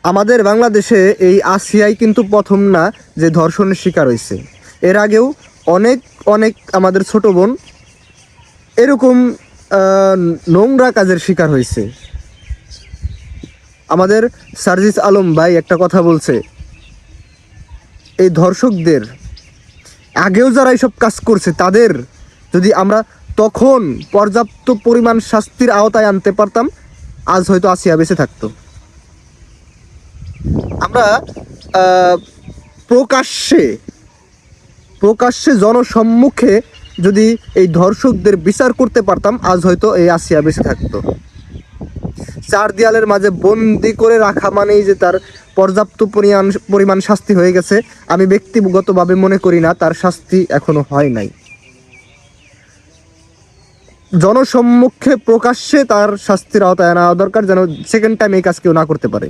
আমাদের বাংলাদেশে এই আসিয়াই কিন্তু প্রথম না যে ধর্ষণের শিকার হয়েছে। এর আগেও অনেক অনেক আমাদের ছোট বোন এরকম নোংরা কাজের শিকার হয়েছে। আমাদের সার্জিস আলম ভাই একটা কথা বলছে, এই ধর্ষকদের আগেও যারা এইসব কাজ করছে তাদের যদি আমরা তখন পর্যাপ্ত পরিমাণ শাস্তির আওতায় আনতে পারতাম, আজ হয়তো আসিয়া বেঁচে থাকতো। আমরা আহ, প্রকাশ্যে প্রকাশ্যে জনসম্মুখে যদি এই ধর্ষকদের বিচার করতে পারতাম, আজ হয়তো এই আসিয়া বেঁচে থাকতো। চার দেয়ালের মাঝে বন্দি করে রাখা মানেই যে তার পর্যাপ্ত পরিমাণ শাস্তি হয়ে গেছে, আমি ব্যক্তিগতভাবে মনে করি না। তার শাস্তি এখনো হয় নাই। জনসম্মুখে প্রকাশ্যে তার শাস্তির আওতায় আনা দরকার, যেন সেকেন্ড টাইম এই কাজ কেউ না করতে পারে।